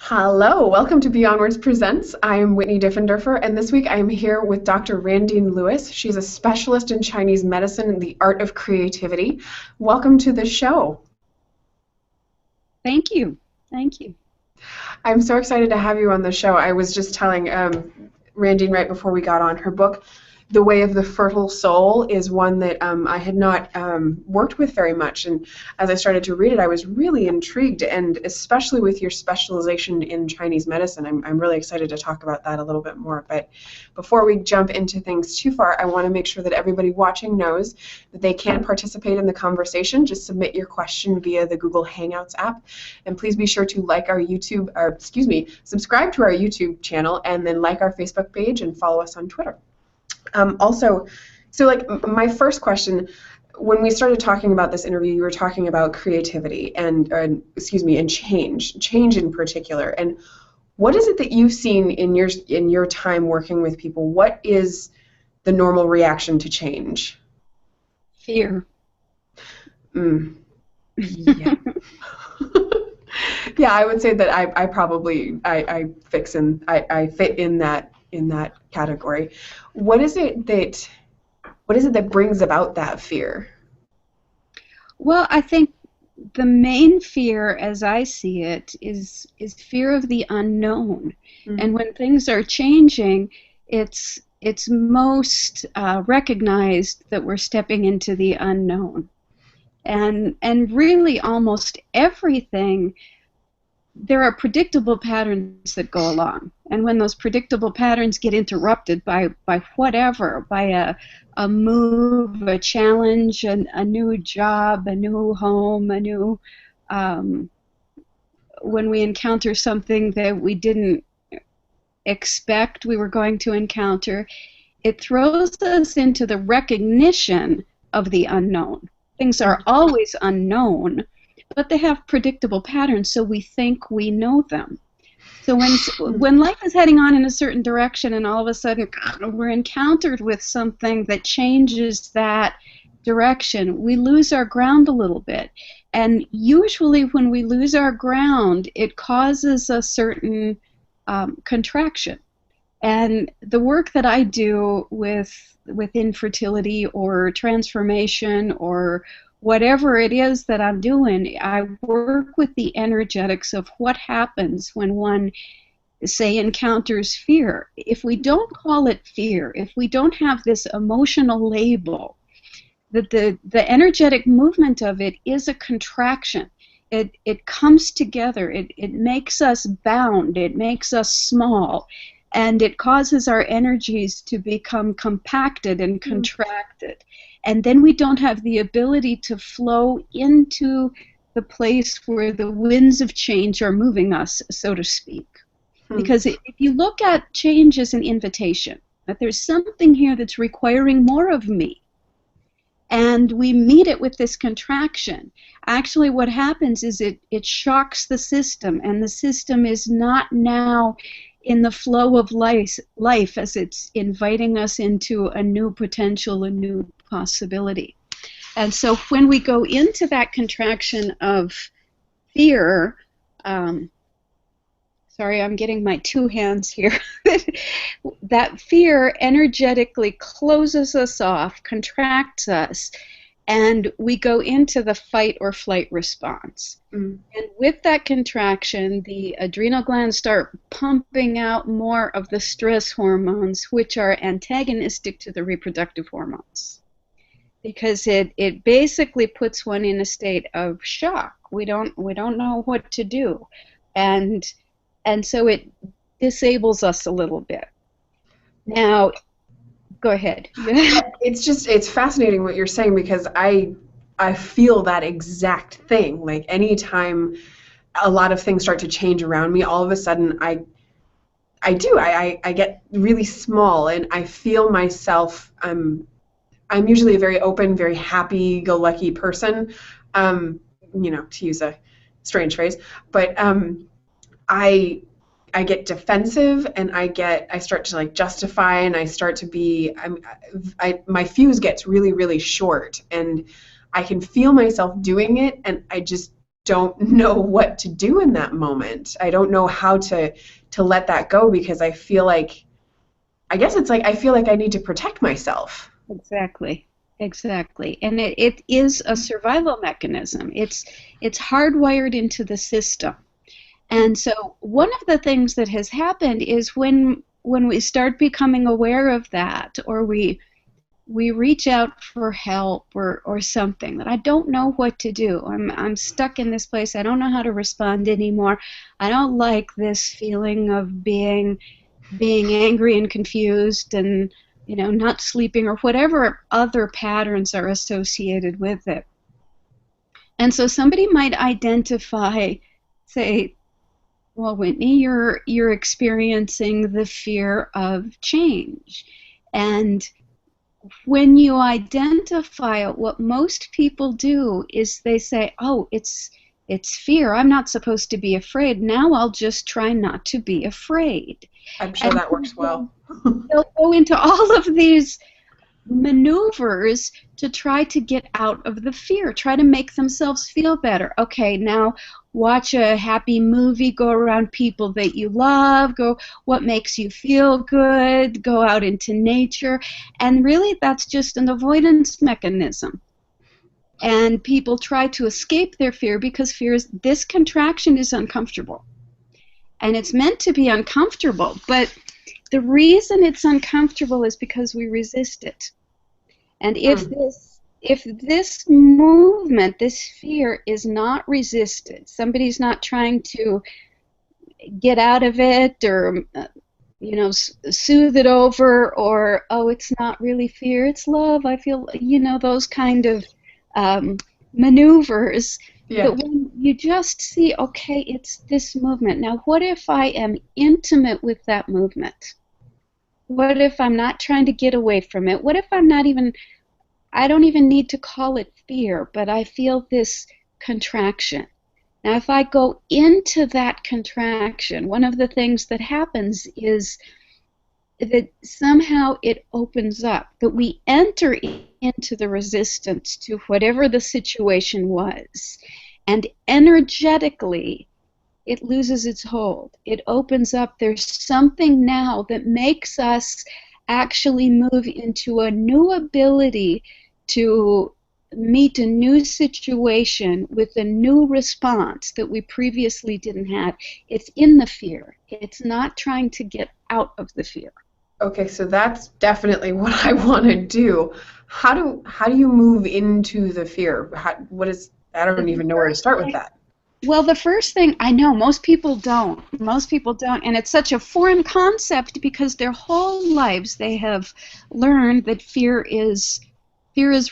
Hello, welcome to Beyond Words Presents. I'm Whitney Diffenderfer, and this week I am here with Dr. Randine Lewis. She's a specialist in Chinese medicine and the art of creativity. Welcome to the show. Thank you. Thank you. I'm so excited to have you on the show. I was just telling Randine right before we got on, her book, The Way of the Fertile Soul, is one that I had not worked with very much. And as I started to read it, I was really intrigued, and especially with your specialization in Chinese medicine, I'm really excited to talk about that a little bit more. But before we jump into things too far, I want to make sure that everybody watching knows that they can participate in the conversation. Just submit your question via the Google Hangouts app. And please be sure to like our YouTube, or excuse me, subscribe to our YouTube channel, and then like our Facebook page and follow us on Twitter. Also, so like my first question, when we started talking about this interview, you were talking about creativity and change in particular. And what is it that you've seen in your time working with people? What is the normal reaction to change? Fear. Yeah. Yeah, I would say that I fit in that category. What is it that brings about that fear? Well, I think the main fear, as I see it, is fear of the unknown. Mm-hmm. And when things are changing, it's most recognized that we're stepping into the unknown. And really almost everything, there are predictable patterns that go along. And when those predictable patterns get interrupted by whatever, by a move, a challenge, a new job, a new home, when we encounter something that we didn't expect we were going to encounter, it throws us into the recognition of the unknown. Things are always unknown, but they have predictable patterns, so we think we know them. So when life is heading on in a certain direction and all of a sudden we're encountered with something that changes that direction, we lose our ground a little bit. And usually when we lose our ground, it causes a certain contraction. And the work that I do within fertility or transformation or whatever it is that I'm doing, I work with the energetics of what happens when one, say, encounters fear. If we don't call it fear, if we don't have this emotional label, that the energetic movement of it is a contraction. It comes together. It makes us bound. It makes us small. And it causes our energies to become compacted and contracted. And then we don't have the ability to flow into the place where the winds of change are moving us, so to speak. Because if you look at change as an invitation, that there's something here that's requiring more of me, and we meet it with this contraction, actually what happens is it shocks the system, and the system is not now in the flow of life as it's inviting us into a new potential, a new possibility. And so when we go into that contraction of fear, sorry, I'm getting my two hands here, that fear energetically closes us off, contracts us, and we go into the fight or flight response. And with that contraction, the adrenal glands start pumping out more of the stress hormones, which are antagonistic to the reproductive hormones, because it basically puts one in a state of shock. We don't know what to do, and so it disables us a little bit. Now, go ahead. It's fascinating what you're saying, because I feel that exact thing. Like anytime a lot of things start to change around me, all of a sudden I get really small, and I feel myself. I'm usually a very open, very happy-go-lucky person, to use a strange phrase, but I get defensive, and I start to like justify, and I start to be, my fuse gets really, really short, and I can feel myself doing it, and I just don't know what to do in that moment. I don't know how to let that go, because I feel like, I guess it's like I feel like I need to protect myself. Exactly. Exactly. And it is a survival mechanism. It's hardwired into the system. And so one of the things that has happened is when we start becoming aware of that, or we reach out for help or something, that I don't know what to do. I'm stuck in this place. I don't know how to respond anymore. I don't like this feeling of being angry and confused and not sleeping, or whatever other patterns are associated with it. And so somebody might identify, say, well, Whitney, you're experiencing the fear of change. And when you identify it, what most people do is they say, oh, it's fear. I'm not supposed to be afraid. Now I'll just try not to be afraid. I'm sure that works well. They'll go into all of these maneuvers to try to get out of the fear, try to make themselves feel better. Okay, now watch a happy movie, go around people that you love, go what makes you feel good, go out into nature. And really that's just an avoidance mechanism. And people try to escape their fear because this contraction is uncomfortable. And it's meant to be uncomfortable, but the reason it's uncomfortable is because we resist it. And if this movement, this fear, is not resisted, somebody's not trying to get out of it, or soothe it over, or oh, it's not really fear, it's love, I feel, those kind of maneuvers. Yeah. But when you just see, okay, it's this movement. Now, what if I am intimate with that movement? What if I'm not trying to get away from it? What if I don't even need to call it fear, but I feel this contraction. Now, if I go into that contraction, one of the things that happens is that somehow it opens up, that we enter into the resistance to whatever the situation was, and energetically it loses its hold. It opens up. There's something now that makes us actually move into a new ability to meet a new situation with a new response that we previously didn't have. It's in the fear. It's not trying to get out of the fear. Okay, so that's definitely what I want to do. How do you move into the fear? I don't even know where to start with that. Well, the first thing, I know most people don't. Most people don't, and it's such a foreign concept because their whole lives they have learned that fear is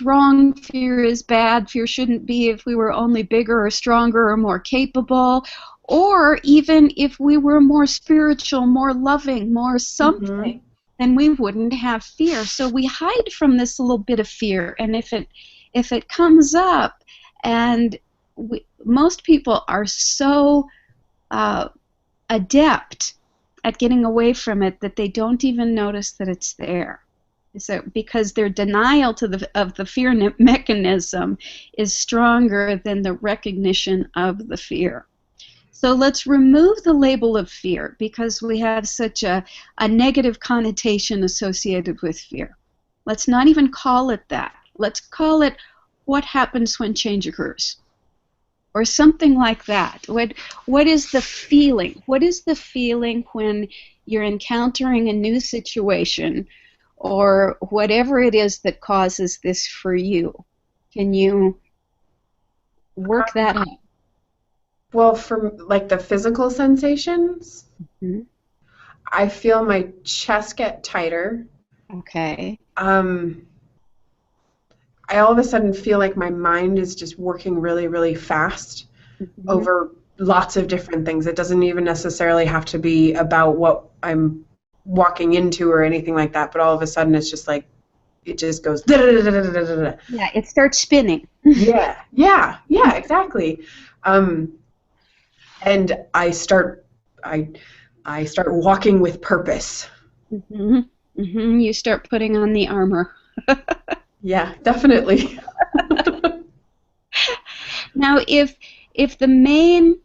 wrong, fear is bad, fear shouldn't be. If we were only bigger or stronger or more capable, or even if we were more spiritual, more loving, more something, then we wouldn't have fear. So we hide from this little bit of fear, and if it comes up, and most people are so adept at getting away from it that they don't even notice that it's there. So because their denial of the fear mechanism is stronger than the recognition of the fear. So let's remove the label of fear because we have such a negative connotation associated with fear. Let's not even call it that. Let's call it what happens when change occurs, or something like that. What is the feeling? What is the feeling when you're encountering a new situation, or whatever it is that causes this for you? Can you work that out? Well, for like the physical sensations, I feel my chest get tighter. Okay. I all of a sudden feel like my mind is just working really, really fast over lots of different things. It doesn't even necessarily have to be about what I'm walking into or anything like that, but all of a sudden it's just like, it just goes da-da-da-da-da-da-da. Yeah, it starts spinning. Yeah, exactly. And I start walking with purpose. You start putting on the armor. Yeah, definitely. Now, if if the main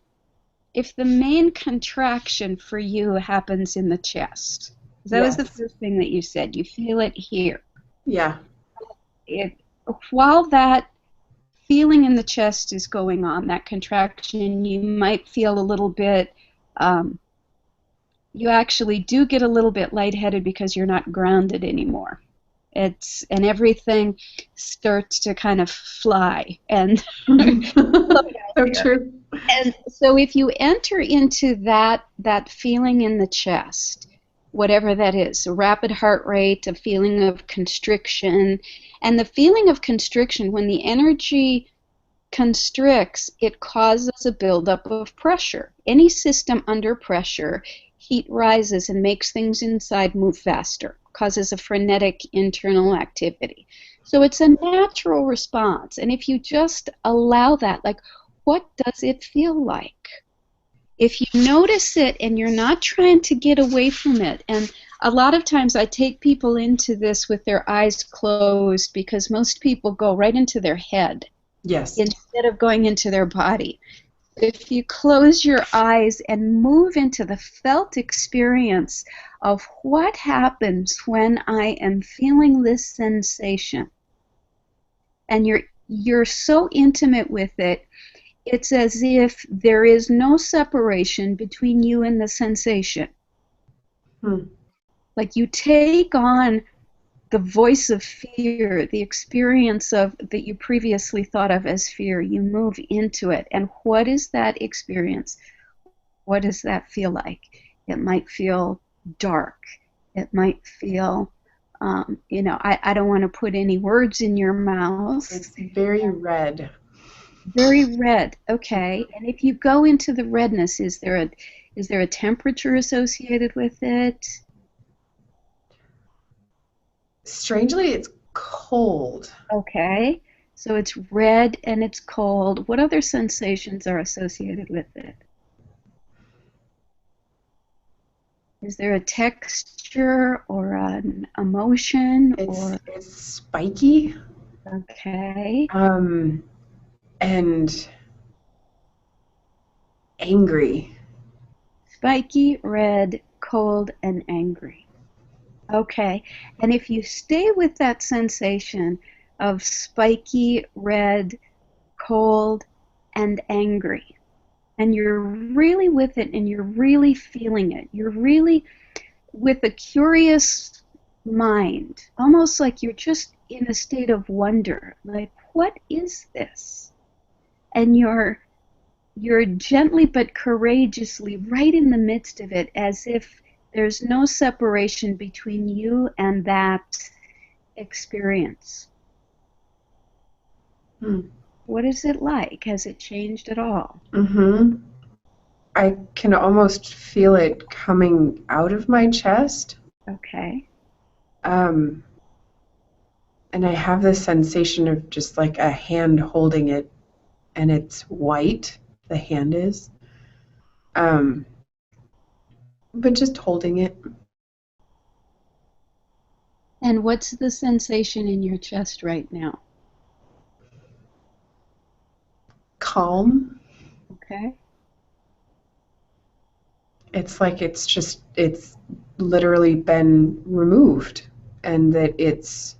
contraction for you happens in the chest, that was the Yes. first thing that you said, you feel it here. Yeah. While that feeling in the chest is going on, that contraction, you might feel a little bit, you actually do get a little bit lightheaded because you're not grounded anymore. And everything starts to kind of fly and So true. and so if you enter into that feeling in the chest, whatever that is, a rapid heart rate, a feeling of constriction, and the feeling of constriction, when the energy constricts, it causes a buildup of pressure. Any system under pressure, heat rises and makes things inside move faster, causes a frenetic internal activity. So it's a natural response. And if you just allow that, like, what does it feel like? If you notice it and you're not trying to get away from it, and a lot of times I take people into this with their eyes closed because most people go right into their head. Yes. Instead of going into their body. If you close your eyes and move into the felt experience of what happens when I am feeling this sensation, and you're so intimate with it, it's as if there is no separation between you and the sensation. Like you take on the voice of fear, the experience of that you previously thought of as fear, you move into it. And what is that experience? What does that feel like? It might feel dark. It might feel, I don't want to put any words in your mouth. It's very red. Very red. Okay. And if you go into the redness, is there a temperature associated with it? Strangely, it's cold. Okay, so it's red and it's cold. What other sensations are associated with it? Is there a texture or an emotion? It's spiky. Okay. And angry. Spiky, red, cold, and angry. Okay, and if you stay with that sensation of spiky, red, cold, and angry, and you're really with it and you're really feeling it, you're really with a curious mind, almost like you're just in a state of wonder, like, what is this? And you're gently but courageously right in the midst of it, as if there's no separation between you and that experience. What is it like? Has it changed at all? I can almost feel it coming out of my chest. Okay. And I have this sensation of just like a hand holding it, and it's white, the hand is. But just holding it. And what's the sensation in your chest right now? Calm. Okay. It's like it's literally been removed, and that it's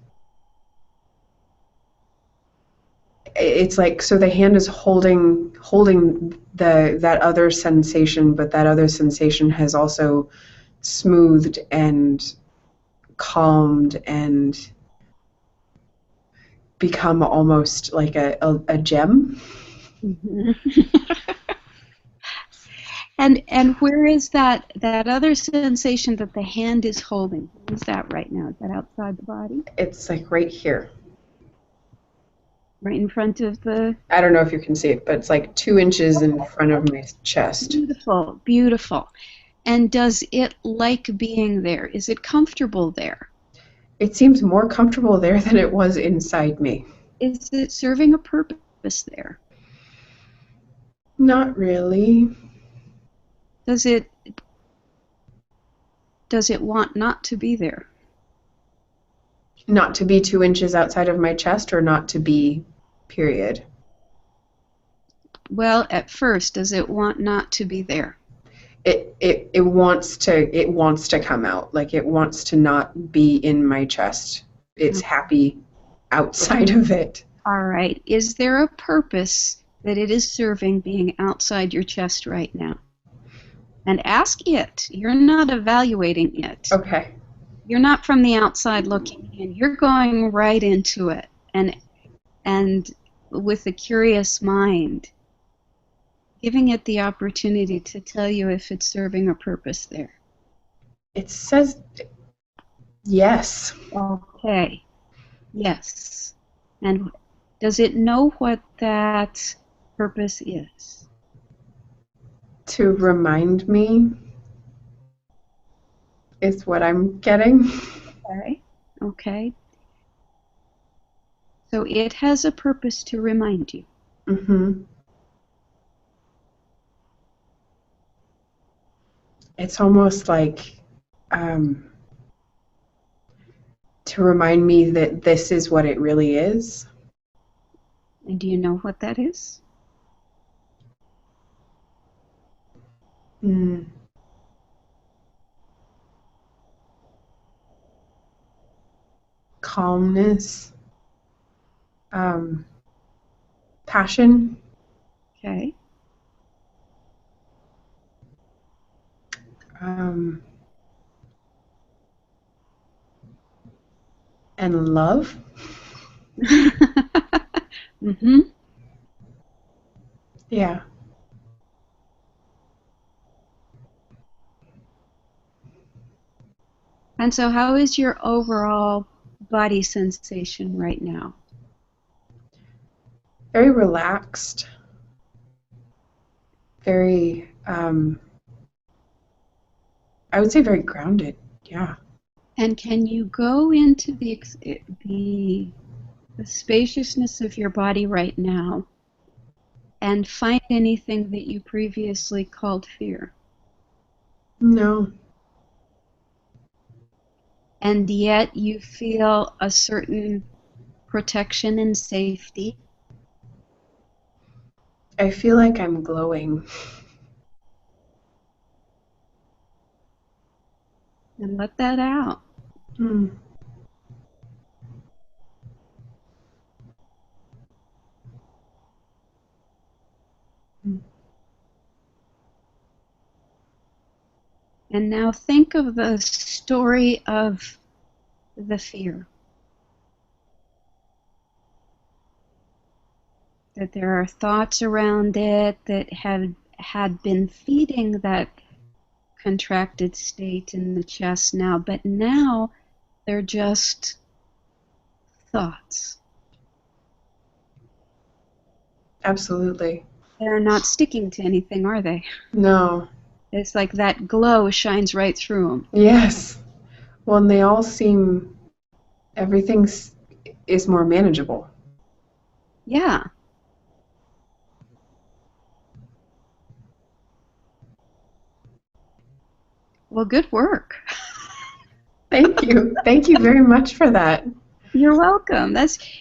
like, so the hand is holding that other sensation, but that other sensation has also smoothed and calmed and become almost like a gem. And where is that other sensation that the hand is holding? Where is that right now? Is that outside the body? It's like right here. Right in front of the... I don't know if you can see it, but it's like 2 inches in front of my chest. Beautiful, beautiful. And does it like being there? Is it comfortable there? It seems more comfortable there than it was inside me. Is it serving a purpose there? Not really. Does it want not to be there? Not to be 2 inches outside of my chest, or not to be, period? Well, at first, does it want not to be there? It wants to come out. Like it wants to not be in my chest. It's happy outside of it. All right. Is there a purpose that it is serving being outside your chest right now? And ask it. You're not evaluating it. Okay. You're not from the outside looking in. You're going right into it, and with a curious mind, giving it the opportunity to tell you if it's serving a purpose there. It says yes. Okay. Yes. And does it know what that purpose is? To remind me is what I'm getting. Okay. Okay. So it has a purpose to remind you. Mm-hmm. It's almost like to remind me that this is what it really is. And do you know what that is? Calmness, passion, Okay. and love. Mm-hmm. Yeah. And so how is your overall body sensation right now? Very relaxed. Very, I would say very grounded. Yeah. And can you go into the spaciousness of your body right now and find anything that you previously called fear? No. And yet you feel a certain protection and safety. I feel like I'm glowing. And let that out. Hmm. And now think of the story of the fear. That there are thoughts around it that had been feeding that contracted state in the chest now, but now they're just thoughts. Absolutely. They're not sticking to anything, are they? No. It's like that glow shines right through them. Yes. Well, and they all seem, everything's is more manageable. Yeah. Well, good work. Thank you. Thank you very much for that. You're welcome.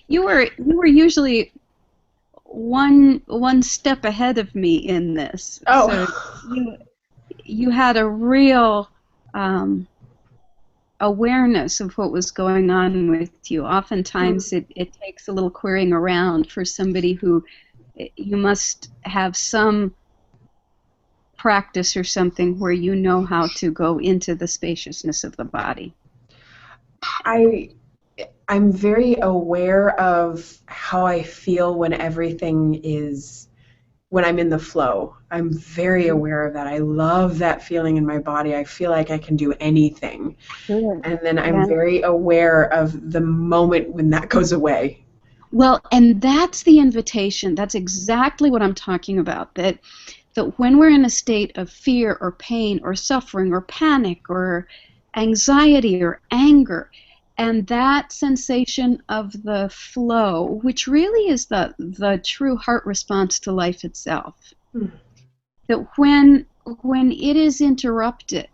You were usually one step ahead of me in this. Oh. So you had a real awareness of what was going on with you. Oftentimes it takes a little querying around for somebody who you must have some practice or something where you know how to go into the spaciousness of the body. I'm very aware of how I feel when when I'm in the flow. I'm very aware of that. I love that feeling in my body. I feel like I can do anything. Good. And then I'm very aware of the moment when that goes away. Well, and that's the invitation. That's exactly what I'm talking about. That when we're in a state of fear or pain or suffering or panic or anxiety or anger, and that sensation of the flow, which really is the true heart response to life itself, that when it is interrupted,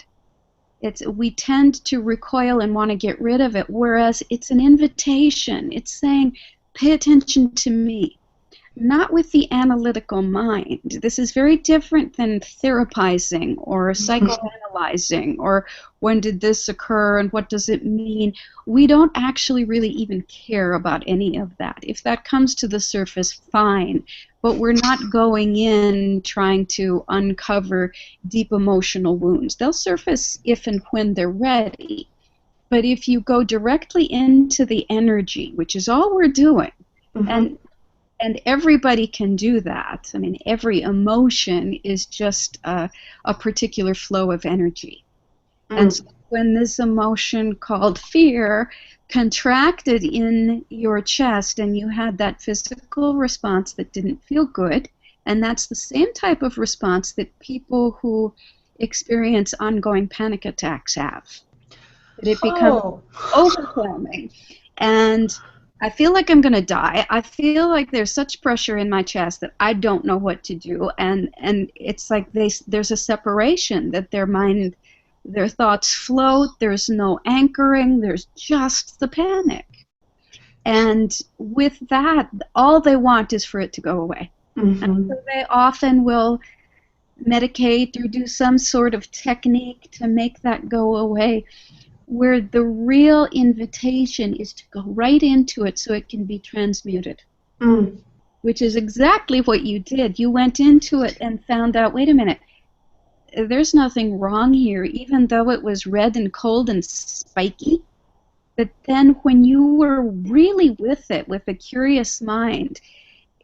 we tend to recoil and want to get rid of it, whereas it's an invitation. It's saying, pay attention to me. not with the analytical mind. This is very different than therapizing or psychoanalyzing or when did this occur and what does it mean. We don't actually really even care about any of that. If that comes to the surface, fine. But we're not going in trying to uncover deep emotional wounds. They'll surface if and when they're ready. But if you go directly into the energy, which is all we're doing, and everybody can do that. I mean, every emotion is just a particular flow of energy. And so when this emotion called fear contracted in your chest and you had that physical response that didn't feel good, and that's the same type of response that people who experience ongoing panic attacks have. That it becomes overwhelming. And I feel like I'm going to die. I feel like there's such pressure in my chest that I don't know what to do. And it's like there's a separation, that their mind, their thoughts float. There's no anchoring. There's just the panic. And with that, all they want is for it to go away. And so they often will medicate or do some sort of technique to make that go away, where the real invitation is to go right into it so it can be transmuted, which is exactly what you did. You went into it and found out, wait a minute, there's nothing wrong here, even though it was red and cold and spiky. But then when you were really with it, with a curious mind,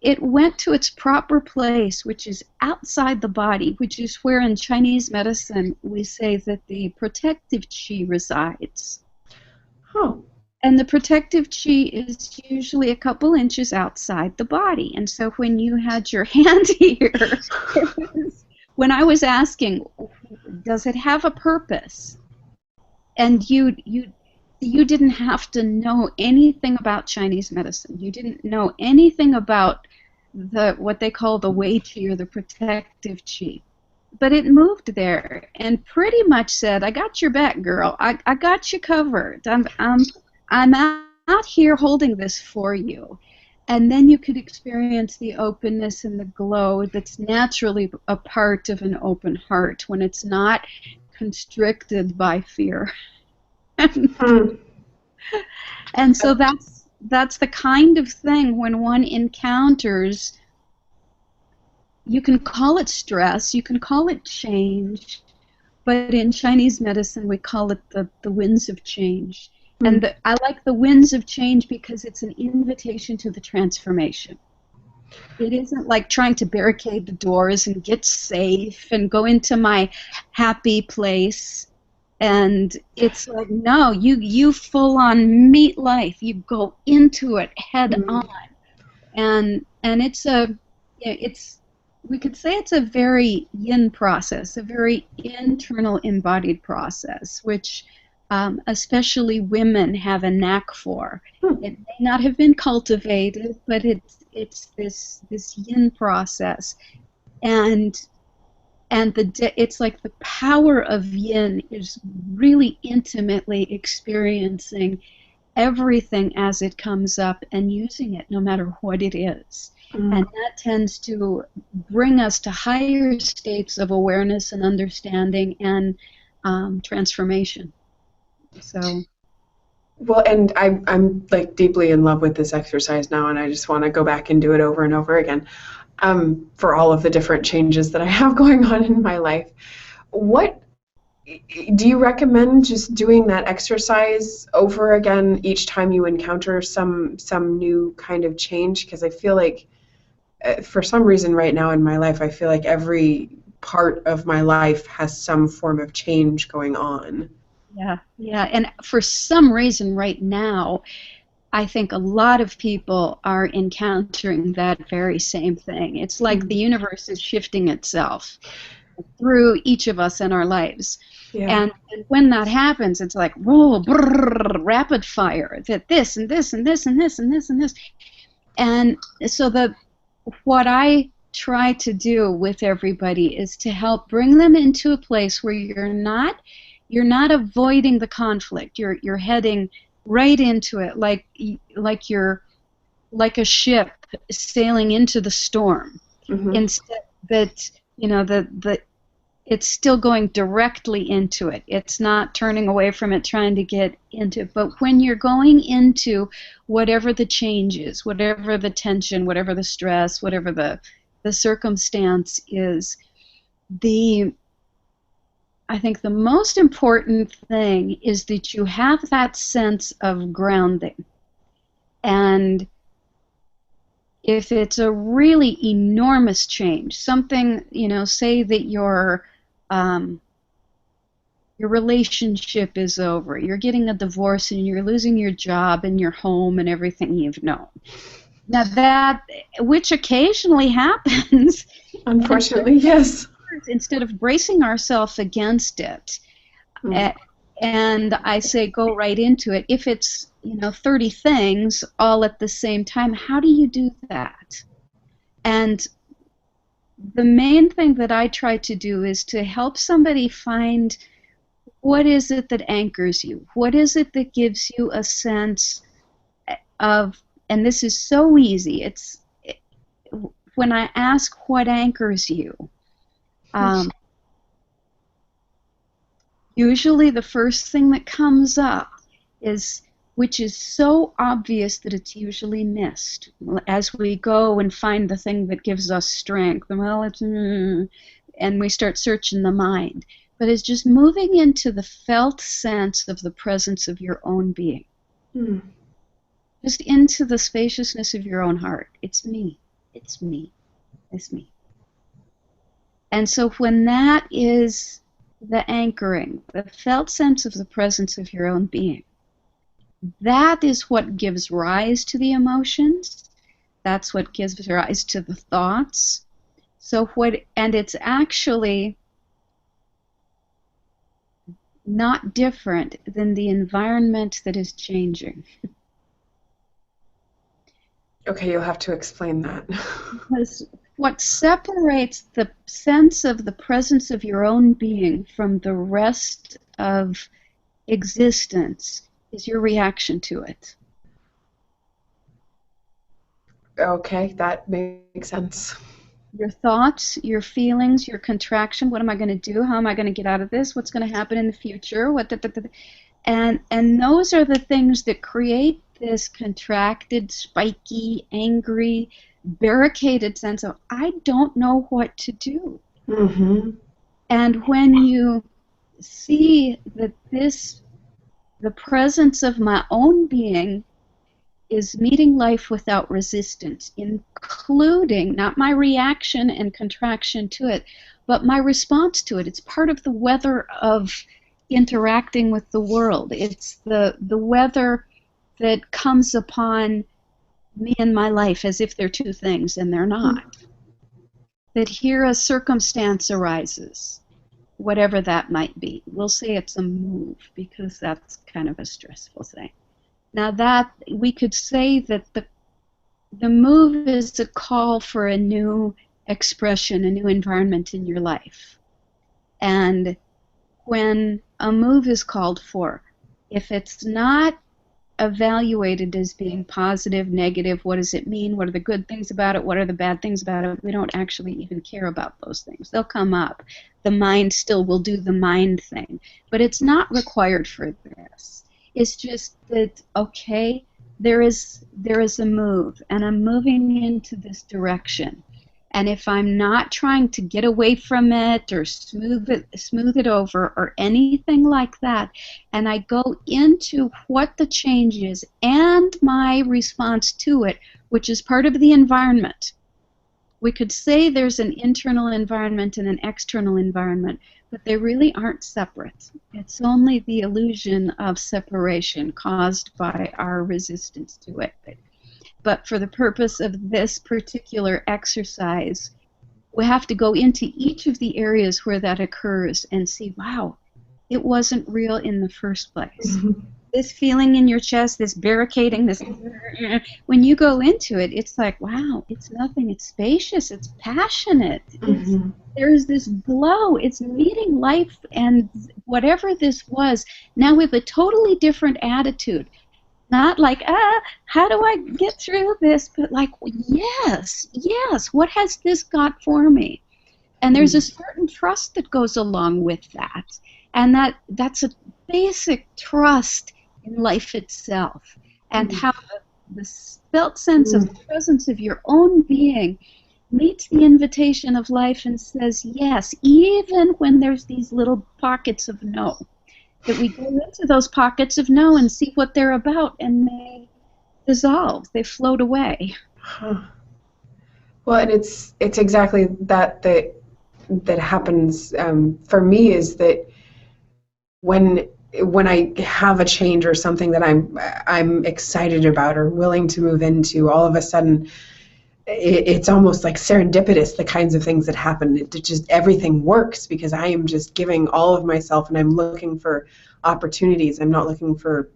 it went to its proper place, which is outside the body, which is where in Chinese medicine we say that the protective chi resides. And the protective chi is usually a couple inches outside the body. And so when you had your hand here, when I was asking, does it have a purpose? And you didn't have to know anything about Chinese medicine. You didn't know anything about what they call the wei qi or the protective chi. But it moved there and pretty much said, I got your back, girl. I got you covered. I'm out here holding this for you. And then you could experience the openness and the glow that's naturally a part of an open heart when it's not constricted by fear. And so that's the kind of thing when one encounters, you can call it stress, you can call it change, but in Chinese medicine we call it the winds of change. And I like the winds of change because it's an invitation to the transformation. It isn't like trying to barricade the doors and get safe and go into my happy place. And it's like, no, you full on meet life. You go into it head on. And we could say it's a very yin process, a very internal embodied process, which especially women have a knack for. It may not have been cultivated, but it's this yin process. And it's like the power of yin is really intimately experiencing everything as it comes up and using it no matter what it is. And that tends to bring us to higher states of awareness and understanding and transformation. So. Well, and I'm like deeply in love with this exercise now, and I just want to go back and do it over and over again. For all of the different changes that I have going on in my life. What do you recommend, just doing that exercise over again each time you encounter some new kind of change? Because I feel like for some reason right now in my life, I feel like every part of my life has some form of change going on. Yeah, and for some reason right now, I think a lot of people are encountering that very same thing. It's like the universe is shifting itself through each of us in our lives. And when that happens, it's like, whoa, brrr, rapid fire, that this and this and this and this and this and this. And so what I try to do with everybody is to help bring them into a place where you're not avoiding the conflict. You're heading right into it, like a ship sailing into the storm. Mm-hmm. Instead that, it's still going directly into it. It's not turning away from it, trying to get into it. But when you're going into whatever the change is, whatever the tension, whatever the stress, whatever the circumstance is, I think the most important thing is that you have that sense of grounding. And if it's a really enormous change, something, say that your relationship is over, you're getting a divorce and you're losing your job and your home and everything you've known. Now that, which occasionally happens. Unfortunately, yes. Instead of bracing ourselves against it, and I say go right into it. If it's 30 things all at the same time, how do you do that? And the main thing that I try to do is to help somebody find what is it that anchors you? What is it that gives you a sense of, and this is so easy, when I ask what anchors you, usually the first thing that comes up is, which is so obvious that it's usually missed as we go and find the thing that gives us strength. Well, and we start searching the mind. But it's just moving into the felt sense of the presence of your own being. Just into the spaciousness of your own heart. It's me. It's me. It's me. And so when that is the anchoring, the felt sense of the presence of your own being, that is what gives rise to the emotions. That's what gives rise to the thoughts. And it's actually not different than the environment that is changing. Okay, you'll have to explain that. Because what separates the sense of the presence of your own being from the rest of existence is your reaction to it. Okay, that makes sense. Your thoughts, your feelings, your contraction. What am I going to do? How am I going to get out of this? What's going to happen in the future? And those are the things that create this contracted, spiky, angry, barricaded sense of, I don't know what to do. Mm-hmm. And when you see that the presence of my own being is meeting life without resistance, including not my reaction and contraction to it, but my response to it. It's part of the weather of interacting with the world. It's the weather that comes upon me and my life as if they're two things, and they're not. That here a circumstance arises, whatever that might be. We'll say it's a move, because that's kind of a stressful thing. Now that, we could say that the move is a call for a new expression, a new environment in your life. And when a move is called for, if it's not evaluated as being positive, negative, what does it mean, what are the good things about it, what are the bad things about it, we don't actually even care about those things. They'll come up. The mind still will do the mind thing. But it's not required for this. It's just that, okay, there is a move, and I'm moving into this direction. And if I'm not trying to get away from it or smooth it over or anything like that, and I go into what the change is and my response to it, which is part of the environment. We could say there's an internal environment and an external environment, but they really aren't separate. It's only the illusion of separation caused by our resistance to it. But for the purpose of this particular exercise, we have to go into each of the areas where that occurs and see, wow, it wasn't real in the first place. Mm-hmm. This feeling in your chest, this barricading, this, when you go into it, it's like, wow, it's nothing. It's spacious. It's passionate. Mm-hmm. There's this glow. It's meeting life and whatever this was, now with a totally different attitude. Not like, how do I get through this? But like, yes, yes, what has this got for me? And there's a certain trust that goes along with that. And that's a basic trust in life itself. And how the felt sense of the presence of your own being meets the invitation of life and says yes, even when there's these little pockets of no. That we go into those pockets of no and see what they're about, and they dissolve, they float away. Huh. Well, and it's exactly that happens for me, is that when I have a change or something that I'm excited about or willing to move into, all of a sudden it's almost like serendipitous, the kinds of things that happen. It just, everything works because I am just giving all of myself, and I'm looking for opportunities. I'm not looking for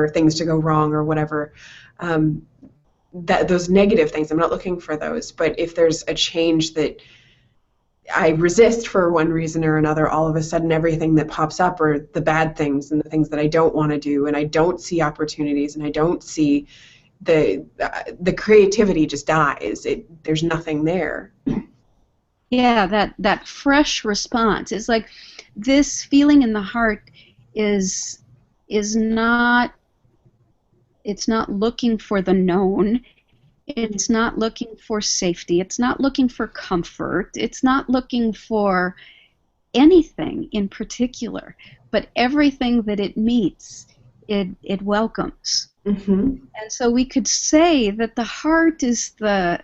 things to go wrong or whatever. That those negative things, I'm not looking for those. But if there's a change that I resist for one reason or another, all of a sudden everything that pops up are the bad things and the things that I don't want to do, and I don't see opportunities, and I don't see the creativity just dies. There's nothing there. Yeah, that fresh response. It's like this feeling in the heart is not, it's not looking for the known. It's not looking for safety. It's not looking for comfort. It's not looking for anything in particular. But everything that it meets, it welcomes. Mm-hmm. And so we could say that the heart is and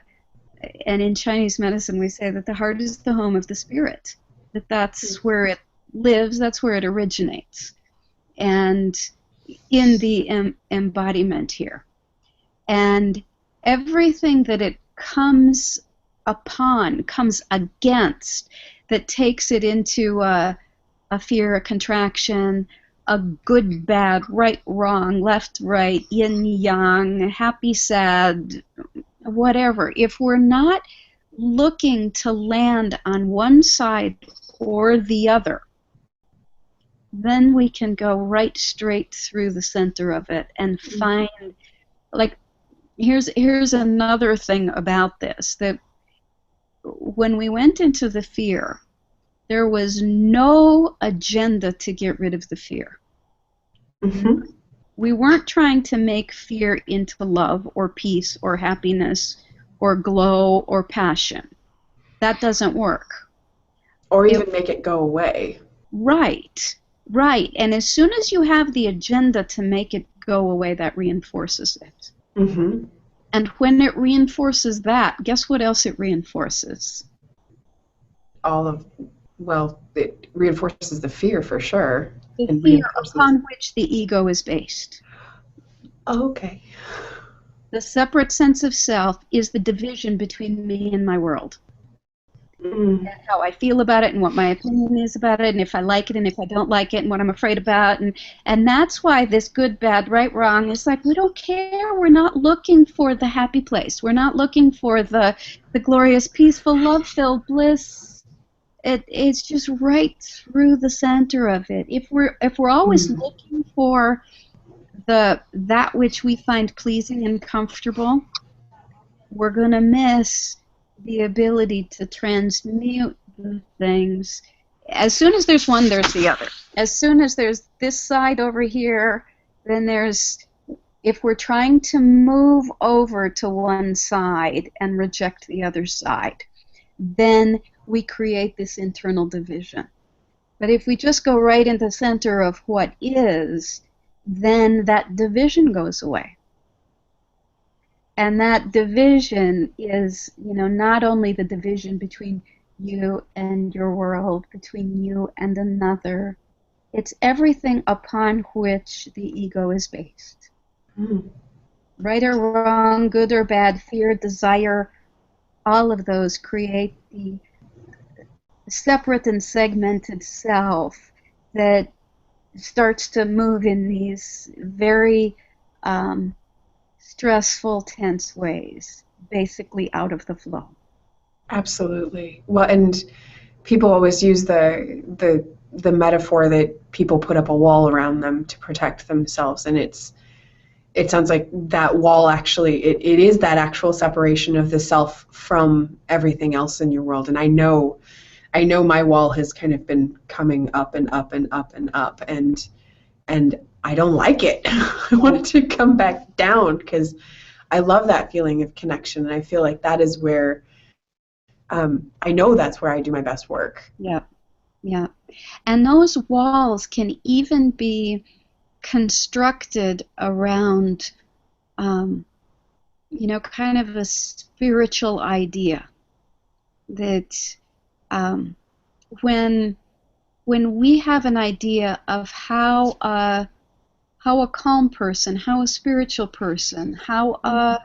in Chinese medicine we say that the heart is the home of the spirit. That's where it lives, that's where it originates. And in the embodiment here. And everything that it comes upon, comes against, that takes it into a fear, a contraction, a good, bad, right, wrong, left, right, yin, yang, happy, sad, whatever. If we're not looking to land on one side or the other, then we can go right straight through the center of it and find, like, here's another thing about this, that when we went into the fear, there was no agenda to get rid of the fear. Mm-hmm. We weren't trying to make fear into love or peace or happiness or glow or passion. That doesn't work. Or even make it go away. Right, right. And as soon as you have the agenda to make it go away, that reinforces it. Mm-hmm. And when it reinforces that, guess what else it reinforces? It reinforces the fear for sure. The fear upon which the ego is based. Oh, okay. The separate sense of self is the division between me and my world. And how I feel about it, and what my opinion is about it, and if I like it and if I don't like it, and what I'm afraid about. And that's why this good, bad, right, wrong is like, we don't care. We're not looking for the happy place. We're not looking for the glorious, peaceful, love-filled bliss. It's just right through the center of it. If we're always looking for that which we find pleasing and comfortable, we're going to miss the ability to transmute the things. As soon as there's one, there's the other. As soon as there's this side over here, then there's, if we're trying to move over to one side and reject the other side, then we create this internal division. But if we just go right into the center of what is, then that division goes away. And that division is, not only the division between you and your world, between you and another, it's everything upon which the ego is based. Right or wrong, good or bad, fear, desire, all of those create the separate and segmented self that starts to move in these very stressful, tense ways, basically out of the flow. Absolutely. Well, and people always use the the metaphor that people put up a wall around them to protect themselves, and it sounds like that wall actually it is that actual separation of the self from everything else in your world. And I know my wall has kind of been coming up and up and up and up, and I don't like it. I want it to come back down, because I love that feeling of connection, and I feel like that is where I know that's where I do my best work. Yeah, yeah. And those walls can even be constructed around, kind of a spiritual idea that when we have an idea of how a calm person, how a spiritual person, how a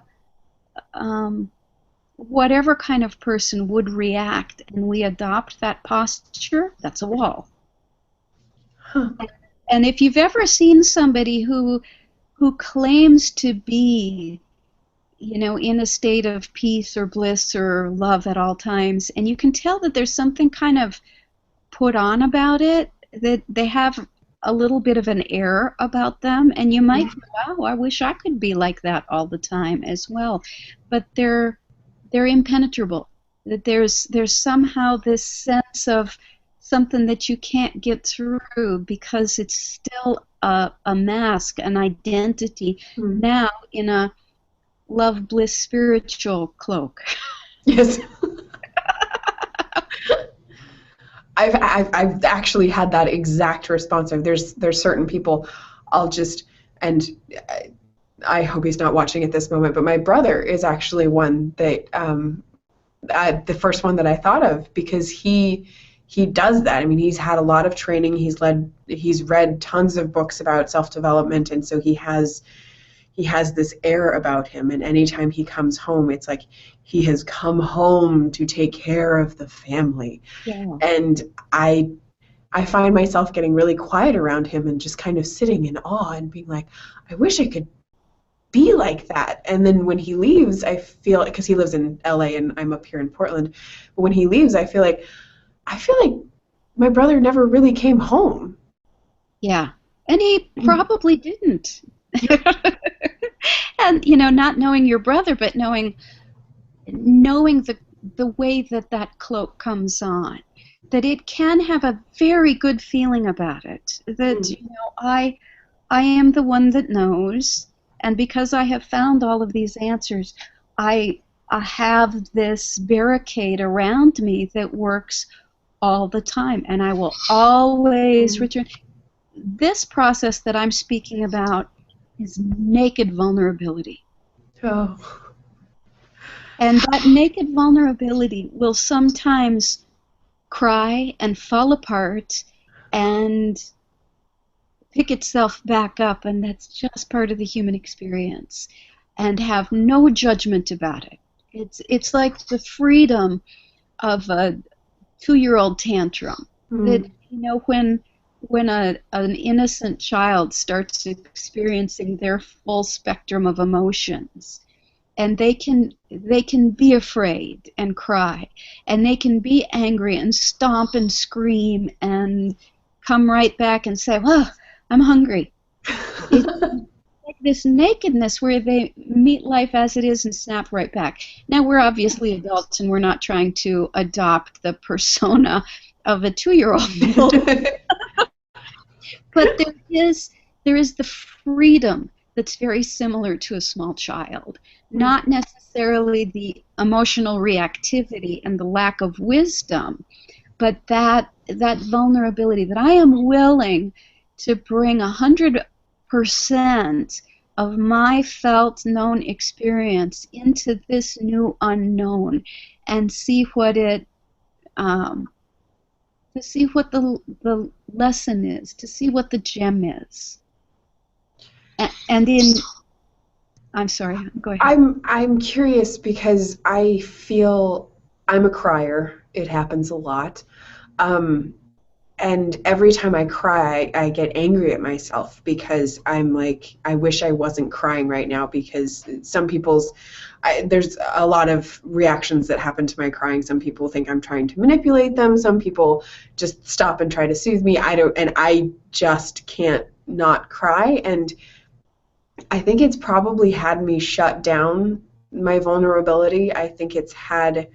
whatever kind of person would react, and we adopt that posture, that's a wall. Huh. And if you've ever seen somebody who claims to be, in a state of peace or bliss or love at all times, and you can tell that there's something kind of put on about it, that they have a little bit of an air about them, and you might think, wow, I wish I could be like that all the time as well. But they're impenetrable. That there's somehow this sense of something that you can't get through, because it's still a mask, an identity, now in a love, bliss, spiritual cloak. Yes. I've actually had that exact response. There's certain people and I hope he's not watching at this moment, but my brother is actually one that the first one that I thought of, because he does that. I mean, he's had a lot of training. He's read tons of books about self-development, and so he has this air about him, and anytime he comes home, it's like he has come home to take care of the family. Yeah. And I find myself getting really quiet around him and just kind of sitting in awe and being like, I wish I could be like that. And then when he leaves, I feel, because he lives in LA and I'm up here in Portland, but when he leaves, I feel like my brother never really came home. Yeah. And he probably didn't. And not knowing your brother, but knowing the way that cloak comes on, that it can have a very good feeling about it, that I am the one that knows, and because I have found all of these answers, I have this barricade around me that works all the time, and I will always return. This process that I'm speaking about is naked vulnerability. Oh. And that naked vulnerability will sometimes cry and fall apart and pick itself back up, and that's just part of the human experience, and have no judgment about it. It's like the freedom of a 2-year-old tantrum. That when an innocent child starts experiencing their full spectrum of emotions, and they can be afraid and cry, and they can be angry and stomp and scream and come right back and say, well, I'm hungry. It's like this nakedness where they meet life as it is and snap right back. Now, we're obviously adults, and we're not trying to adopt the persona of a 2-year-old. But there is the freedom that's very similar to a small child. Not necessarily the emotional reactivity and the lack of wisdom, but that vulnerability, that I am willing to bring 100% of my felt known experience into this new unknown, and see what it to see what the lesson is, to see what the gem is. And I'm sorry, go ahead. I'm curious, because I feel I'm a crier. It happens a lot. And and every time I cry, I get angry at myself because I'm like, I wish I wasn't crying right now, because there's a lot of reactions that happen to my crying. Some people think I'm trying to manipulate them. Some people just stop and try to soothe me. I just can't not cry. And I think it's probably had me shut down my vulnerability. I think it's had,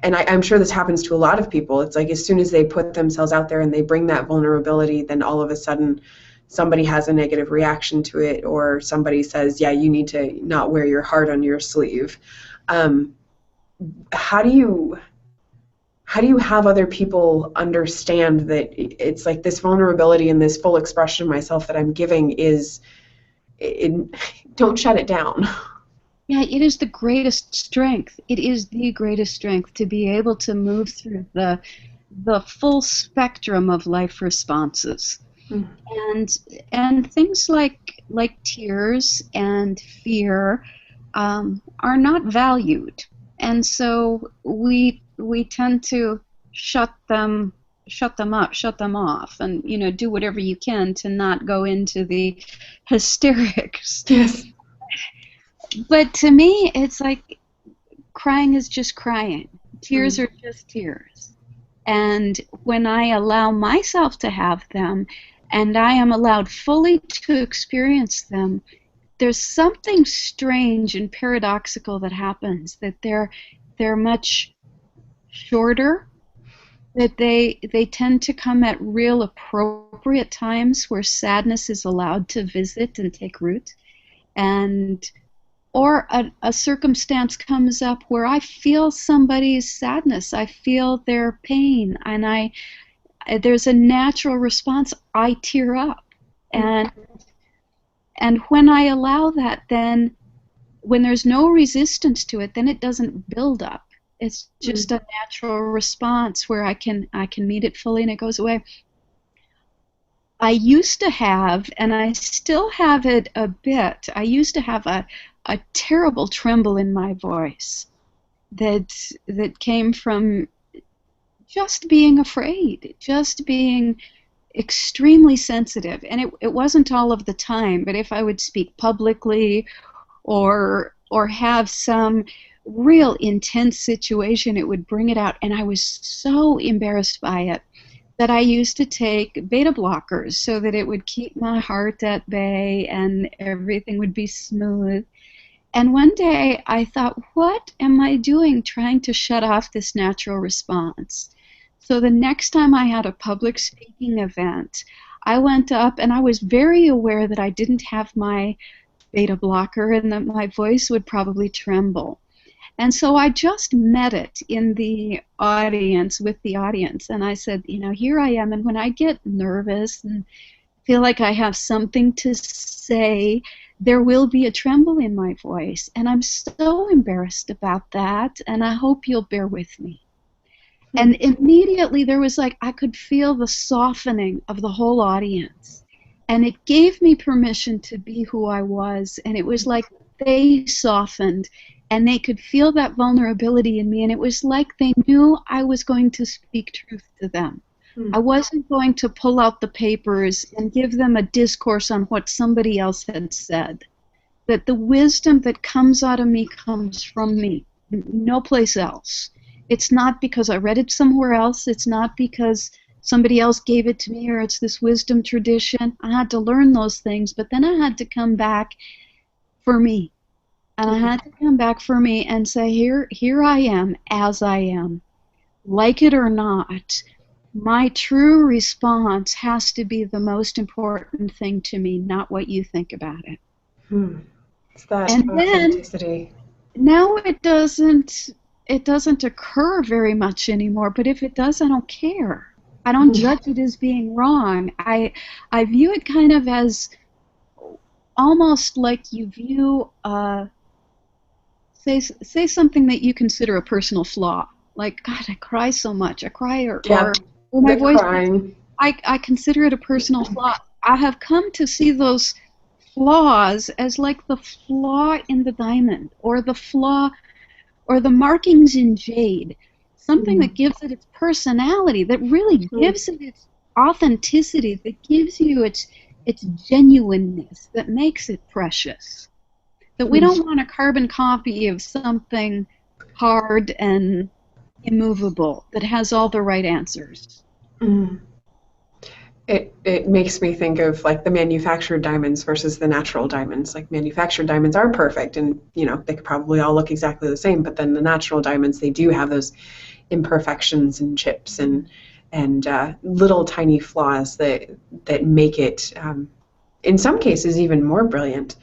and I'm sure this happens to a lot of people. It's like as soon as they put themselves out there and they bring that vulnerability, then all of a sudden somebody has a negative reaction to it, or somebody says, yeah, you need to not wear your heart on your sleeve. Um, how do you have other people understand that it's like this vulnerability and this full expression of myself that I'm giving is, don't shut it down. Yeah, it is the greatest strength. It is the greatest strength to be able to move through the full spectrum of life responses. Mm. And things like tears and fear are not valued. And so we tend to shut them up, shut them off, and do whatever you can to not go into the hysterics. Yes. But to me, it's like crying is just crying. Tears are just tears. And when I allow myself to have them, and I am allowed fully to experience them, there's something strange and paradoxical that happens, that they're much shorter, that they tend to come at real appropriate times where sadness is allowed to visit and take root. Or a circumstance comes up where I feel somebody's sadness, I feel their pain, and there's a natural response. I tear up, and when I allow that, then when there's no resistance to it, then it doesn't build up. It's just a natural response where I can meet it fully and it goes away. I used to have, and I still have it a bit, I used to have a terrible tremble in my voice that came from just being afraid, just being extremely sensitive. And it wasn't all of the time, but if I would speak publicly or have some real intense situation, it would bring it out. And I was so embarrassed by it that I used to take beta blockers so that it would keep my heart at bay and everything would be smooth. And one day I thought, what am I doing trying to shut off this natural response? So the next time I had a public speaking event, I went up and I was very aware that I didn't have my beta blocker and that my voice would probably tremble. And so I just met it in the audience, with the audience, and I said, here I am, and when I get nervous and feel like I have something to say, there will be a tremble in my voice, and I'm so embarrassed about that, and I hope you'll bear with me. And immediately there was I could feel the softening of the whole audience, and it gave me permission to be who I was, and it was like they softened, and they could feel that vulnerability in me, and it was like they knew I was going to speak truth to them. I wasn't going to pull out the papers and give them a discourse on what somebody else had said. That the wisdom that comes out of me comes from me, no place else. It's not because I read it somewhere else. It's not because somebody else gave it to me, or it's this wisdom tradition. I had to learn those things, but then I had to come back for me. And I had to come back for me and say, here I am as I am. Like it or not, my true response has to be the most important thing to me, not what you think about it. It's that and authenticity. Then, now it doesn't occur very much anymore, but if it does, I don't care. I don't judge it as being wrong. I view it kind of as almost like you view say something that you consider a personal flaw. Like, God, I cry so much. I cry or my voice. Crying. I consider it a personal flaw. I have come to see those flaws as like the flaw in the diamond, or the flaw, or the markings in jade. something that gives it its personality, that really gives it its authenticity, that gives you its genuineness, that makes it precious. That we don't want a carbon copy of something hard and immovable that has all the right answers. Mm. It makes me think of like the manufactured diamonds versus the natural diamonds. Like manufactured diamonds are perfect, and they could probably all look exactly the same. But then the natural diamonds, they do have those imperfections and chips and little tiny flaws that make it, in some cases, even more brilliant.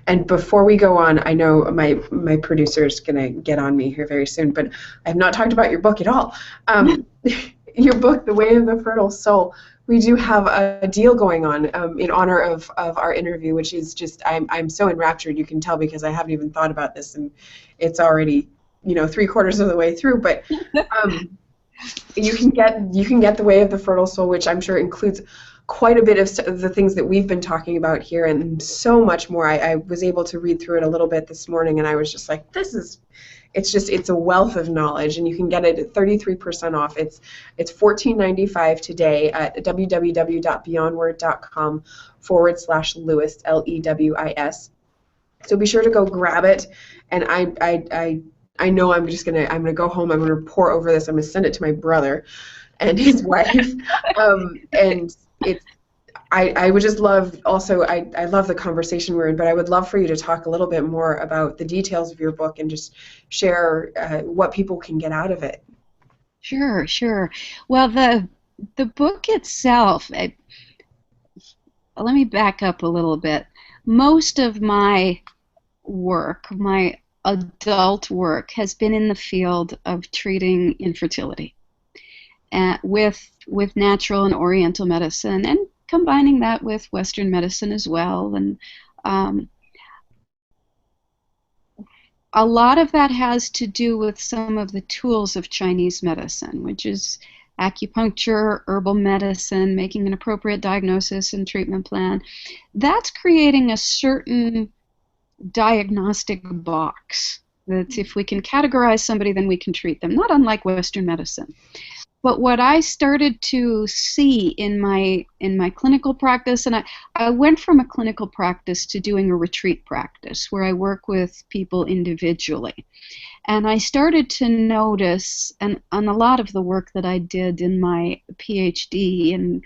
And before we go on, I know my producer is going to get on me here very soon, but I have not talked about your book at all. Your book, The Way of the Fertile Soul, we do have a deal going on in honor of our interview, which is just, I'm so enraptured, you can tell, because I haven't even thought about this, and it's already 3/4 of the way through. But you can get The Way of the Fertile Soul, which I'm sure includes quite a bit of the things that we've been talking about here, and so much more. I was able to read through it a little bit this morning, and I was just like, it's a wealth of knowledge, and you can get it at 33% off. It's $14.95 today at www.beyondword.com/Lewis, Lewis. So be sure to go grab it. And I know I'm gonna go home. I'm gonna pour over this. I'm gonna send it to my brother and his wife. And I would just love, also, I love the conversation we're in, but I would love for you to talk a little bit more about the details of your book and just share what people can get out of it. Sure. Well, the book itself, let me back up a little bit. Most of my work, my adult work, has been in the field of treating infertility with natural and oriental medicine, and combining that with Western medicine as well. And a lot of that has to do with some of the tools of Chinese medicine, which is acupuncture, herbal medicine, making an appropriate diagnosis and treatment plan. That's creating a certain diagnostic box that if we can categorize somebody, then we can treat them, not unlike Western medicine. But what I started to see in my clinical practice, and I went from a clinical practice to doing a retreat practice where I work with people individually. And I started to notice, and on a lot of the work that I did in my PhD, and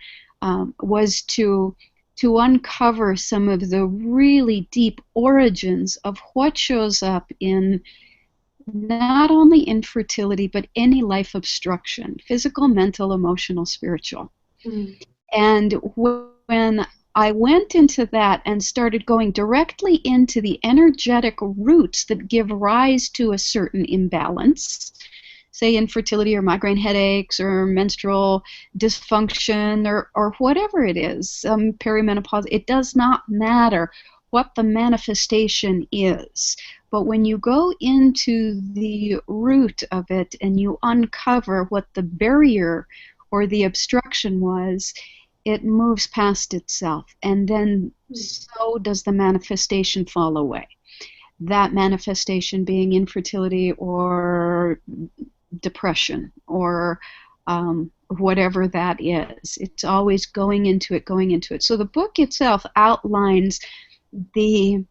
was to uncover some of the really deep origins of what shows up in not only infertility, but any life obstruction, physical, mental, emotional, spiritual. And when I went into that and started going directly into the energetic roots that give rise to a certain imbalance, say infertility or migraine headaches or menstrual dysfunction or whatever it is, perimenopause, it does not matter what the manifestation is. But when you go into the root of it and you uncover what the barrier or the obstruction was, it moves past itself, and then so does the manifestation fall away. That manifestation being infertility or depression or whatever that is. It's always going into it. So the book itself outlines the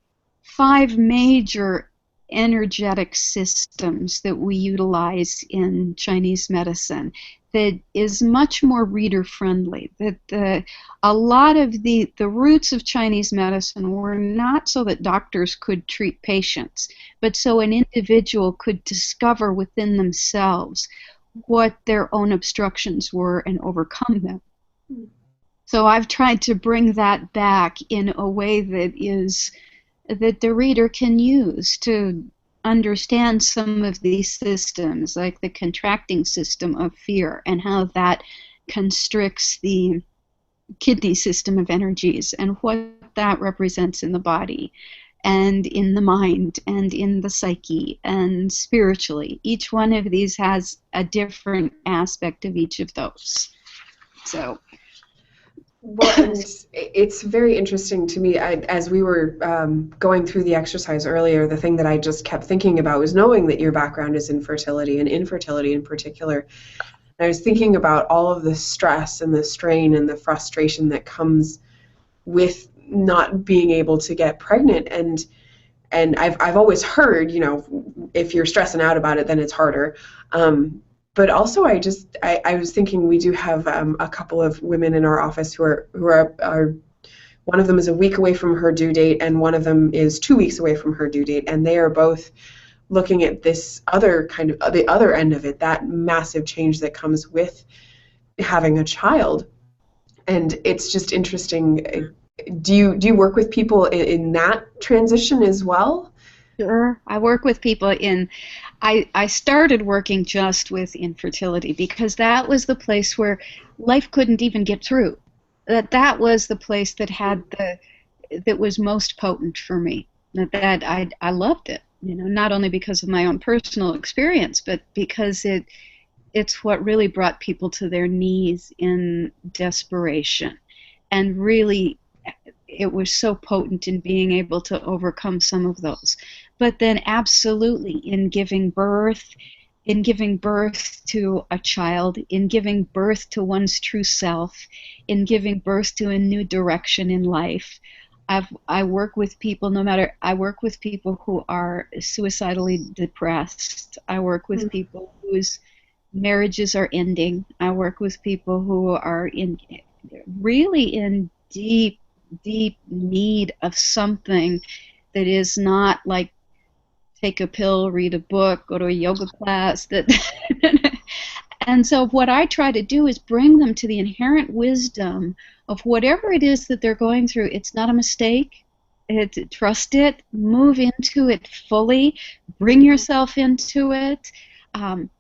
5 major energetic systems that we utilize in Chinese medicine that is much more reader friendly. That a lot of the roots of Chinese medicine were not so that doctors could treat patients, but so an individual could discover within themselves what their own obstructions were and overcome them. So I've tried to bring that back in a way that the reader can use to understand some of these systems, like the contracting system of fear and how that constricts the kidney system of energies and what that represents in the body and in the mind and in the psyche and spiritually. Each one of these has a different aspect of each of those. So Well, and it's very interesting to me. As we were going through the exercise earlier, the thing that I just kept thinking about was knowing that your background is in fertility and infertility in particular. And I was thinking about all of the stress and the strain and the frustration that comes with not being able to get pregnant. And I've always heard, you know, if you're stressing out about it, then it's harder. But also, I was thinking we do have a couple of women in our office who are one of them is a week away from her due date, and one of them is 2 weeks away from her due date, and they are both looking at this other kind of the other end of it, that massive change that comes with having a child. And it's just interesting. Do you work with people in that transition as well? Sure. I work with people in, I started working just with infertility because that was the place where life couldn't even get through. That was the place that had that was most potent for me. I loved it, you know, not only because of my own personal experience, but because it's what really brought people to their knees in desperation. And really, it was so potent in being able to overcome some of those. But then absolutely in giving birth to a child, in giving birth to one's true self, in giving birth to a new direction in life. I work with people I work with people who are suicidally depressed. I work with people whose marriages are ending. I work with people who are really in deep need of something that is not like take a pill, read a book, go to a yoga class. And so what I try to do is bring them to the inherent wisdom of whatever it is that they're going through. It's not a mistake. Trust it, move into it fully, bring yourself into it. And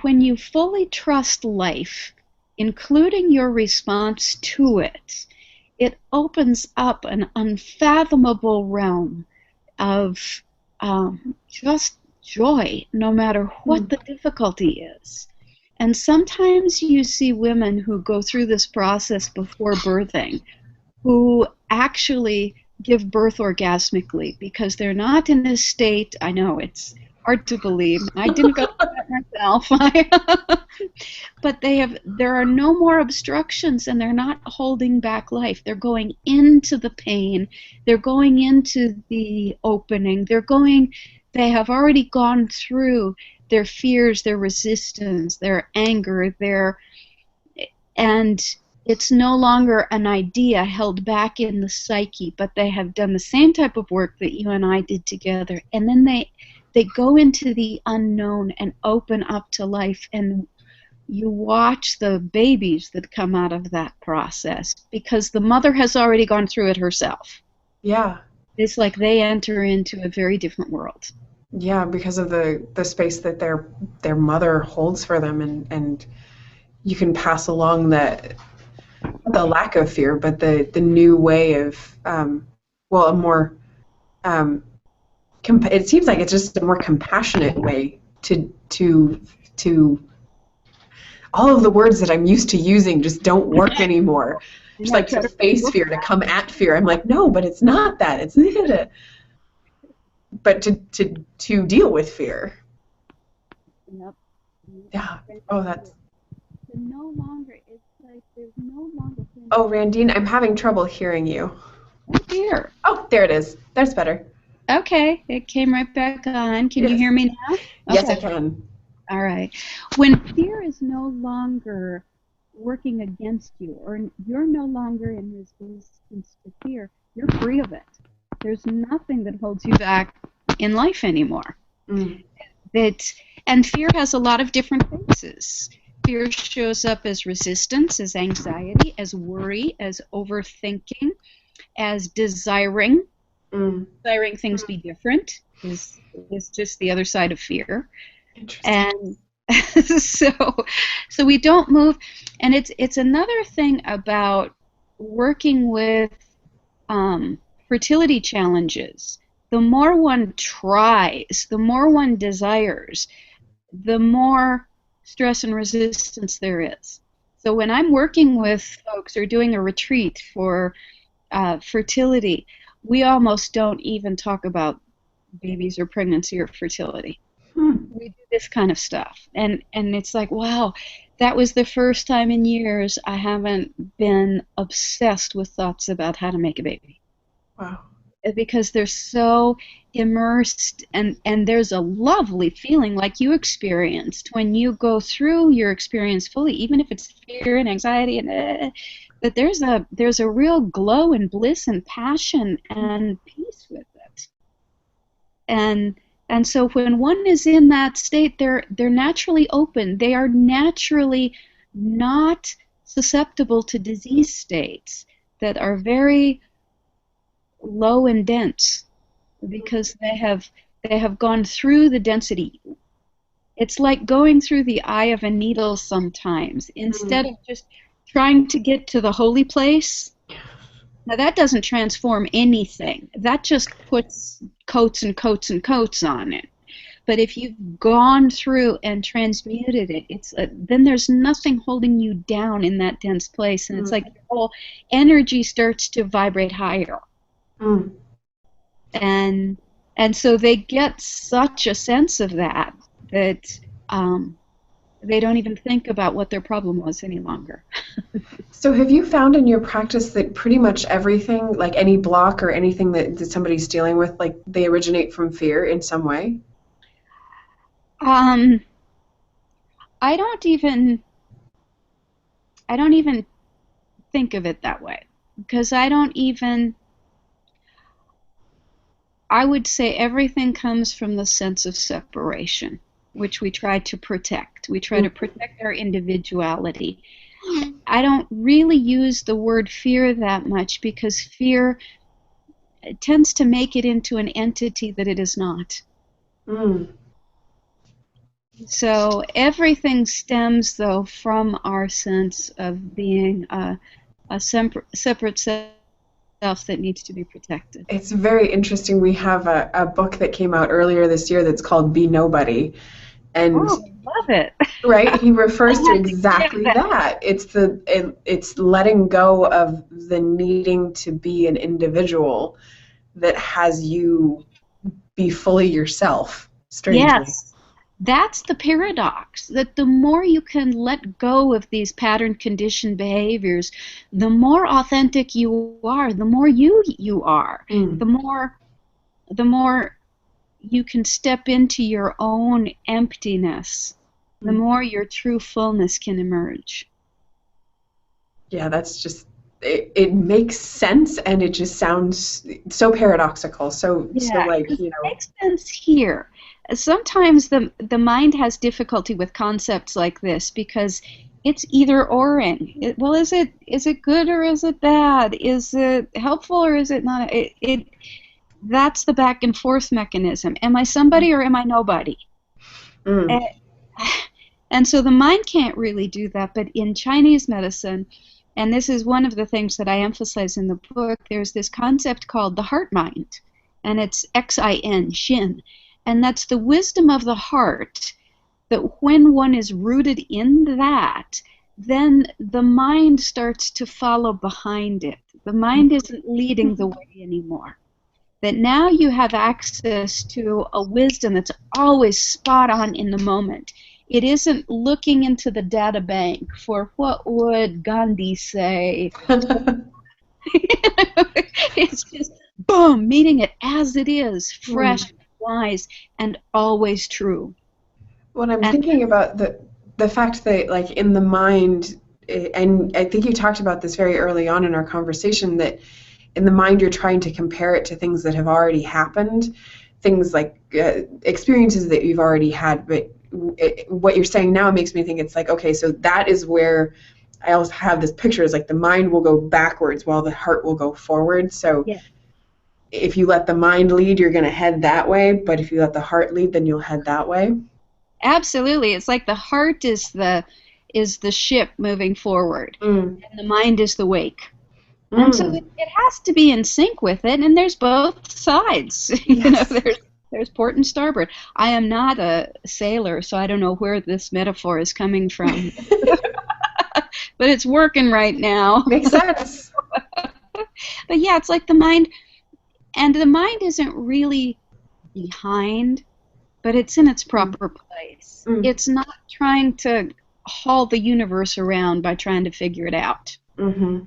when you fully trust life, including your response to it, it opens up an unfathomable realm of just joy, no matter what the difficulty is. And sometimes you see women who go through this process before birthing who actually give birth orgasmically because they're not in a state, I know it's hard to believe, I didn't go through that myself, but there are no more obstructions and they're not holding back life. They're going into the pain, they're going into the opening, they have already gone through their fears, their resistance, their anger, and it's no longer an idea held back in the psyche, but they have done the same type of work that you and I did together, and then they go into the unknown and open up to life, and you watch the babies that come out of that process because the mother has already gone through it herself. Yeah. It's like they enter into a very different world. Yeah, because of the space that their mother holds for them, and you can pass along the lack of fear, but the new way of well, a more it seems like it's just a more compassionate way to all of the words that I'm used to using just don't work anymore. Just like to face fear, to come at fear. I'm like, no, but it's not that. It's but to deal with fear. Yep. Yeah. Oh, that's. No longer. It's like there's no longer. Oh, Randine, I'm having trouble hearing you. Here. Oh, there it is. That's better. Okay, it came right back on. Can you hear me now? Okay. Yes, I can. All right. When fear is no longer working against you, or you're no longer in resistance to fear, you're free of it. There's nothing that holds you back in life anymore. And fear has a lot of different faces. Fear shows up as resistance, as anxiety, as worry, as overthinking, as desiring. Desiring things be different is just the other side of fear. And so we don't move. And it's another thing about working with fertility challenges. The more one tries, the more one desires, the more stress and resistance there is. So when I'm working with folks or doing a retreat for fertility, we almost don't even talk about babies or pregnancy or fertility. We do this kind of stuff. And it's like, wow, that was the first time in years I haven't been obsessed with thoughts about how to make a baby. Wow. Because they're so immersed, and there's a lovely feeling like you experienced when you go through your experience fully, even if it's fear and anxiety, and that there's a real glow and bliss and passion and peace with it. And so when one is in that state, they're naturally open. They are naturally not susceptible to disease states that are very low and dense, because they have gone through the density. It's like going through the eye of a needle sometimes, instead of just trying to get to the holy place. Now that doesn't transform anything. That just puts coats and coats and coats on it. But if you've gone through and transmuted it, then there's nothing holding you down in that dense place, and it's like your whole energy starts to vibrate higher. And so they get such a sense of that they don't even think about what their problem was any longer. So have you found in your practice that pretty much everything, like any block or anything that somebody's dealing with, like they originate from fear in some way? I don't even think of it that way, because I would say everything comes from the sense of separation, which we try to protect. We try to protect our individuality. I don't really use the word fear that much, because fear tends to make it into an entity that it is not. So everything stems, though, from our sense of being a separate self that needs to be protected. It's very interesting. We have a book that came out earlier this year that's called Be Nobody. And I love it. Right, he refers to exactly that. It's letting go of the needing to be an individual that has you be fully yourself, strangely. Yes. That's the paradox, that the more you can let go of these pattern conditioned behaviors, the more authentic you are, the more you are, the more you can step into your own emptiness, the more your true fullness can emerge. Yeah, that's just, it makes sense, and it just sounds so paradoxical. So like, it makes sense here. Sometimes the mind has difficulty with concepts like this, because it's either oring. Well, is it good or is it bad? Is it helpful or is it not? That's the back and forth mechanism. Am I somebody or am I nobody? And so the mind can't really do that. But in Chinese medicine, and this is one of the things that I emphasize in the book, there's this concept called the heart mind, and it's Xin, Xin. And that's the wisdom of the heart, that when one is rooted in that, then the mind starts to follow behind it. The mind isn't leading the way anymore. That now you have access to a wisdom that's always spot on in the moment. It isn't looking into the data bank for what would Gandhi say. It's just, boom, meeting it as it is, fresh, wise, and always true. When I'm thinking about the fact that, like, in the mind, and I think you talked about this very early on in our conversation, that in the mind you're trying to compare it to things that have already happened, things like experiences that you've already had. But what you're saying now makes me think it's like, okay, so that is where I also have this picture. It's like the mind will go backwards while the heart will go forward. So if you let the mind lead, you're going to head that way. But if you let the heart lead, then you'll head that way. Absolutely. It's like the heart is the ship moving forward, and the mind is the wake. And so it has to be in sync with it, and there's both sides. Yes. There's port and starboard. I am not a sailor, so I don't know where this metaphor is coming from. but it's working right now. Makes sense. But yeah, it's like the mind, and the mind isn't really behind, but it's in its proper place. Mm. It's not trying to haul the universe around by trying to figure it out. Mm-hmm.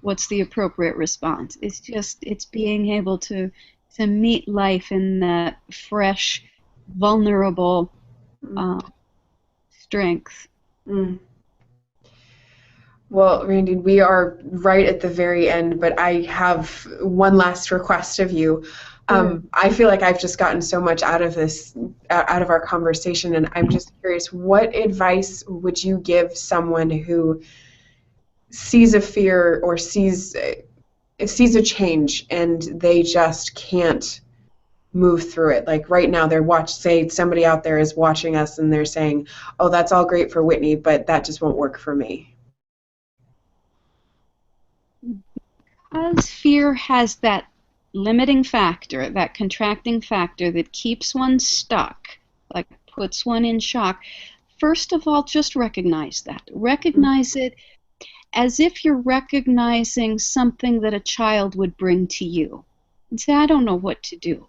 What's the appropriate response? It's being able to meet life in that fresh, vulnerable strength. Mm. Well, Randy, we are right at the very end, but I have one last request of you. I feel like I've just gotten so much out of this, out of our conversation, and I'm just curious, what advice would you give someone who sees a fear or sees a change and they just can't move through it? Like right now, say somebody out there is watching us and they're saying, "Oh, that's all great for Whitney, but that just won't work for me." Because fear has that limiting factor, that contracting factor that keeps one stuck, like puts one in shock, first of all, just recognize that. Recognize it as if you're recognizing something that a child would bring to you and say, I don't know what to do.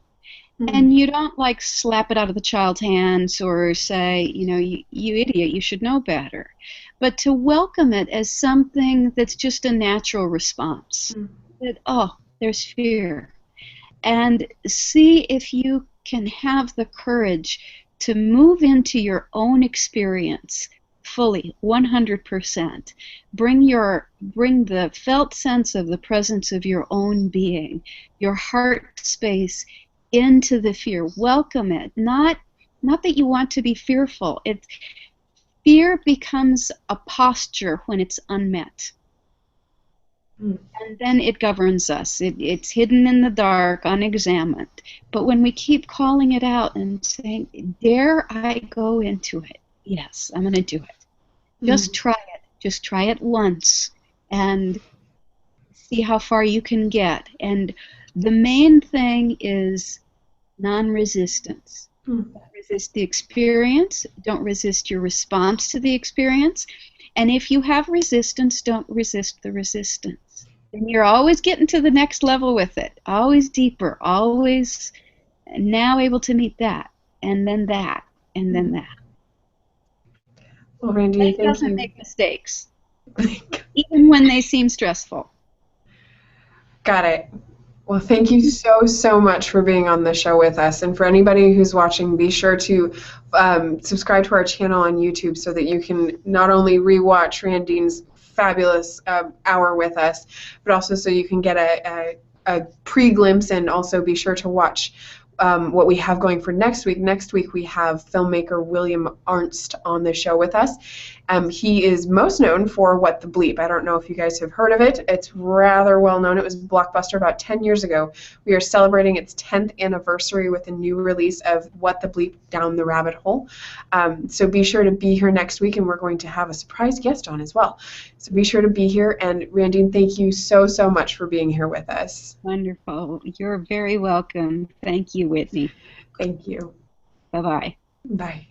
And you don't like slap it out of the child's hands or say, you idiot, you should know better. But to welcome it as something that's just a natural response. That, oh, there's fear. And see if you can have the courage to move into your own experience fully, 100%. Bring the felt sense of the presence of your own being, your heart space into the fear. Welcome it. Not that you want to be fearful. Fear becomes a posture when it's unmet. And then it governs us. It's hidden in the dark, unexamined. But when we keep calling it out and saying, dare I go into it? Yes, I'm going to do it. Just try it. Just try it once and see how far you can get. And the main thing is non-resistance. Don't resist the experience. Don't resist your response to the experience. And if you have resistance, don't resist the resistance. And you're always getting to the next level with it. Always deeper. Always now able to meet that. And then that. And then that. Well, Randy, It doesn't make mistakes. Even when they seem stressful. Got it. Well, thank you so much for being on the show with us. And for anybody who's watching, be sure to subscribe to our channel on YouTube so that you can not only rewatch Randine's fabulous hour with us, but also so you can get a pre-glimpse, and also be sure to watch what we have going for next week. Next week we have filmmaker William Arnst on the show with us. He is most known for What the Bleep. I don't know if you guys have heard of it. It's rather well known. It was a blockbuster about 10 years ago. We are celebrating its 10th anniversary with a new release of What the Bleep, Down the Rabbit Hole. So be sure to be here next week, and we're going to have a surprise guest on as well. So be sure to be here. And Randine, thank you so much for being here with us. Wonderful. You're very welcome. Thank you, Whitney. Thank you. Bye-bye. Bye.